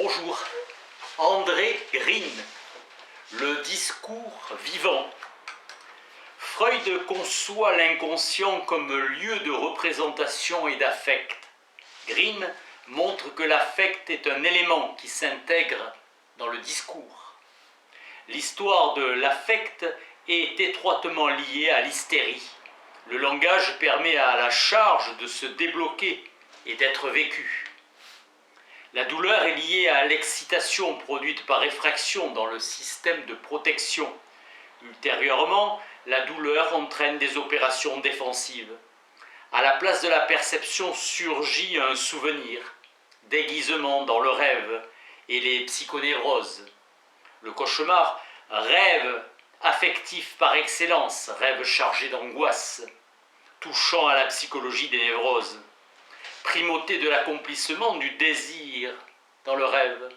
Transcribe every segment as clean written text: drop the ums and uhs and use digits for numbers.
Bonjour, André Green, le discours vivant. Freud conçoit l'inconscient comme lieu de représentation et d'affect. Green montre que l'affect est un élément qui s'intègre dans le discours. L'histoire de l'affect est étroitement liée à l'hystérie. Le langage permet à la charge de se débloquer et d'être vécue. La douleur est liée à l'excitation produite par effraction dans le système de protection. Ultérieurement, la douleur entraîne des opérations défensives. À la place de la perception surgit un souvenir, déguisement dans le rêve et les psychonévroses. Le cauchemar, rêve affectif par excellence, rêve chargé d'angoisse, touchant à la psychologie des névroses. Primauté de l'accomplissement du désir dans le rêve.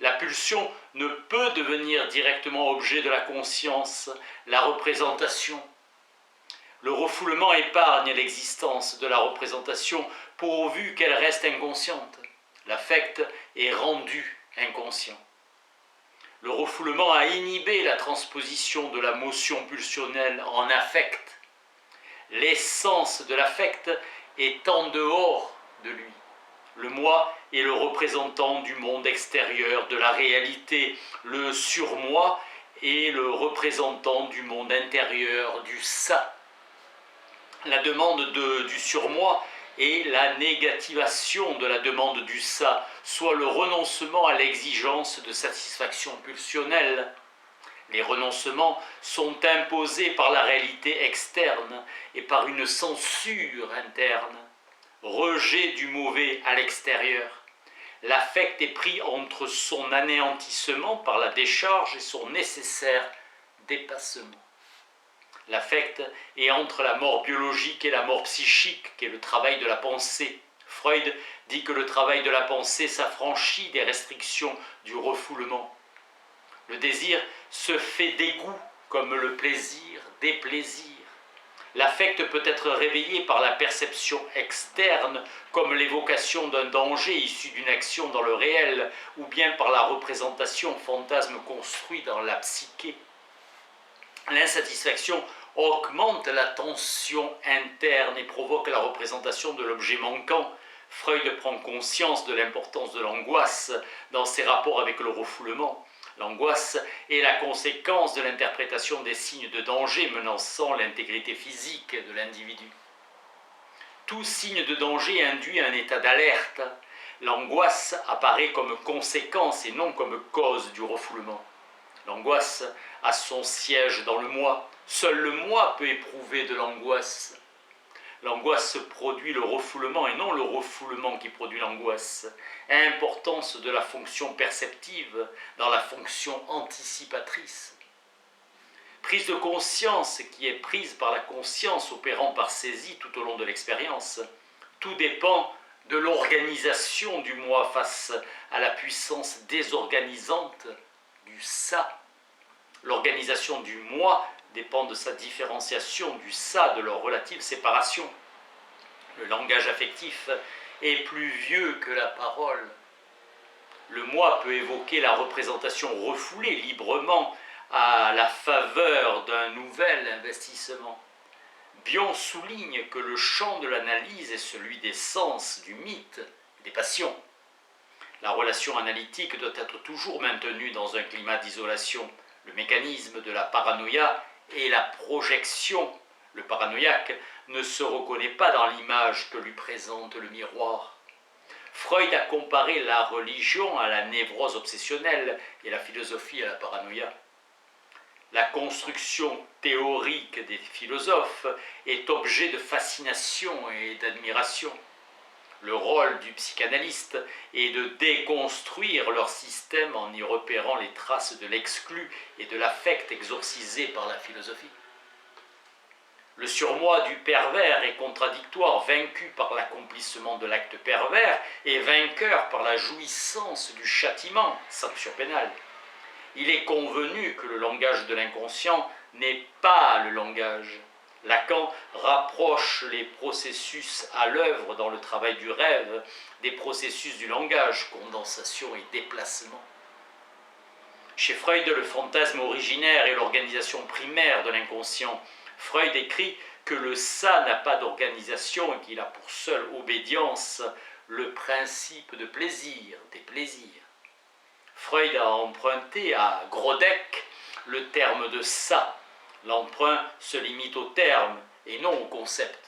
La pulsion ne peut devenir directement objet de la conscience, la représentation. Le refoulement épargne l'existence de la représentation pourvu qu'elle reste inconsciente. L'affect est rendu inconscient. Le refoulement a inhibé la transposition de la motion pulsionnelle en affect. L'essence de l'affect est en dehors de lui. Le moi est le représentant du monde extérieur, de la réalité. Le surmoi est le représentant du monde intérieur, du ça. La demande du surmoi est la négativation de la demande du ça, soit le renoncement à l'exigence de satisfaction pulsionnelle. Les renoncements sont imposés par la réalité externe et par une censure interne. Rejet du mauvais à l'extérieur. L'affect est pris entre son anéantissement par la décharge et son nécessaire dépassement. L'affect est entre la mort biologique et la mort psychique, qui est le travail de la pensée. Freud dit que le travail de la pensée s'affranchit des restrictions du refoulement. Le désir se fait dégoût comme le plaisir déplaisir. L'affect peut être réveillé par la perception externe, comme l'évocation d'un danger issu d'une action dans le réel, ou bien par la représentation fantasme construit dans la psyché. L'insatisfaction augmente la tension interne et provoque la représentation de l'objet manquant. Freud prend conscience de l'importance de l'angoisse dans ses rapports avec le refoulement. L'angoisse est la conséquence de l'interprétation des signes de danger menaçant l'intégrité physique de l'individu. Tout signe de danger induit un état d'alerte. L'angoisse apparaît comme conséquence et non comme cause du refoulement. L'angoisse a son siège dans le moi. Seul le moi peut éprouver de l'angoisse. L'angoisse produit le refoulement et non le refoulement qui produit l'angoisse. Importance de la fonction perceptive dans la fonction anticipatrice. Prise de conscience qui est prise par la conscience opérant par saisie tout au long de l'expérience. Tout dépend de l'organisation du moi face à la puissance désorganisante du ça. L'organisation du moi dépend de sa différenciation du ça, de leur relative séparation. Le langage affectif est plus vieux que la parole. Le moi peut évoquer la représentation refoulée librement à la faveur d'un nouvel investissement. Bion souligne que le champ de l'analyse est celui des sens, du mythe, des passions. La relation analytique doit être toujours maintenue dans un climat d'isolation. Le mécanisme de la paranoïa et la projection. Le paranoïaque ne se reconnaît pas dans l'image que lui présente le miroir. Freud a comparé la religion à la névrose obsessionnelle et la philosophie à la paranoïa. La construction théorique des philosophes est objet de fascination et d'admiration. Le rôle du psychanalyste est de déconstruire leur système en y repérant les traces de l'exclu et de l'affect exorcisé par la philosophie. Le surmoi du pervers est contradictoire, vaincu par l'accomplissement de l'acte pervers et vainqueur par la jouissance du châtiment, sanction pénale. Il est convenu que le langage de l'inconscient n'est pas le langage. Lacan rapproche les processus à l'œuvre dans le travail du rêve des processus du langage, condensation et déplacement. Chez Freud, le fantasme originaire est l'organisation primaire de l'inconscient. Freud écrit que le ça n'a pas d'organisation et qu'il a pour seule obédience le principe de plaisir, des plaisirs. Freud a emprunté à Grodek le terme de ça. L'emprunt se limite au terme et non au concept.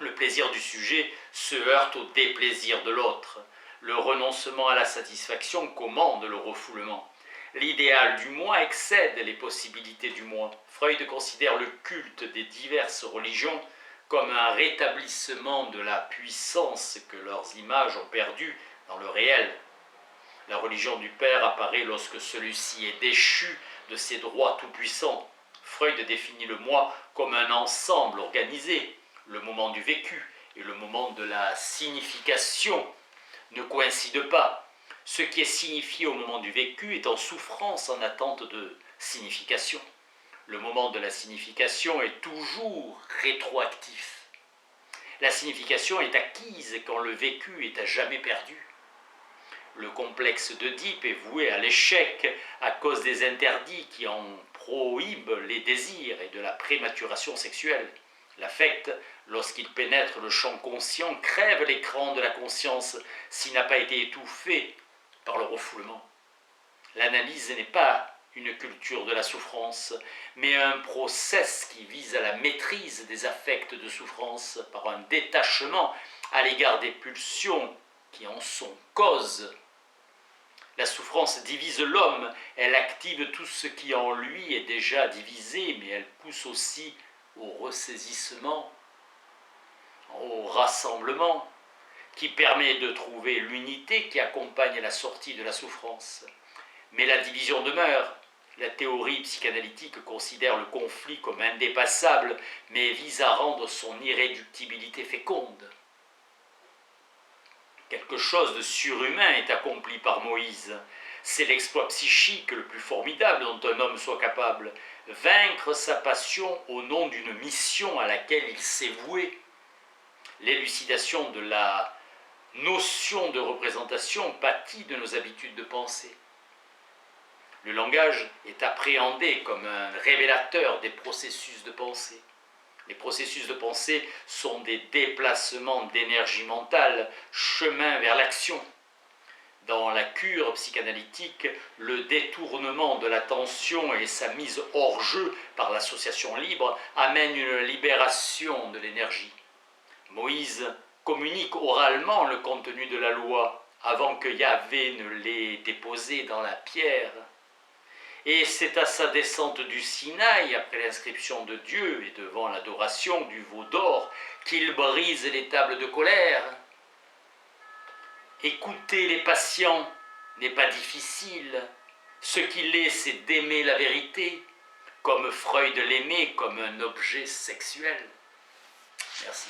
Le plaisir du sujet se heurte au déplaisir de l'autre. Le renoncement à la satisfaction commande le refoulement. L'idéal du moi excède les possibilités du moi. Freud considère le culte des diverses religions comme un rétablissement de la puissance que leurs images ont perdue dans le réel. La religion du Père apparaît lorsque celui-ci est déchu de ses droits tout-puissants. Freud définit le moi comme un ensemble organisé. Le moment du vécu et le moment de la signification ne coïncident pas. Ce qui est signifié au moment du vécu est en souffrance en attente de signification. Le moment de la signification est toujours rétroactif. La signification est acquise quand le vécu est à jamais perdu. Le complexe d'Oedipe est voué à l'échec à cause des interdits qui en prohibent les désirs et de la prématuration sexuelle. L'affect, lorsqu'il pénètre le champ conscient, crève l'écran de la conscience s'il n'a pas été étouffé par le refoulement. L'analyse n'est pas une culture de la souffrance, mais un process qui vise à la maîtrise des affects de souffrance par un détachement à l'égard des pulsions qui en sont cause. La souffrance divise l'homme, elle active tout ce qui en lui est déjà divisé, mais elle pousse aussi au ressaisissement, au rassemblement, qui permet de trouver l'unité qui accompagne la sortie de la souffrance. Mais la division demeure. La théorie psychanalytique considère le conflit comme indépassable, mais vise à rendre son irréductibilité féconde. Quelque chose de surhumain est accompli par Moïse. C'est l'exploit psychique le plus formidable dont un homme soit capable. Vaincre sa passion au nom d'une mission à laquelle il s'est voué. L'élucidation de la notion de représentation pâtit de nos habitudes de pensée. Le langage est appréhendé comme un révélateur des processus de pensée. Les processus de pensée sont des déplacements d'énergie mentale, chemin vers l'action. Dans la cure psychanalytique, le détournement de l'attention et sa mise hors jeu par l'association libre amènent une libération de l'énergie. Moïse communique oralement le contenu de la loi avant que Yahvé ne l'ait déposé dans la pierre. Et c'est à sa descente du Sinaï, après l'inscription de Dieu et devant l'adoration du veau d'or, qu'il brise les tables de colère. Écouter les patients n'est pas difficile. Ce qu'il est, c'est d'aimer la vérité, comme Freud l'aimait comme un objet sexuel. Merci.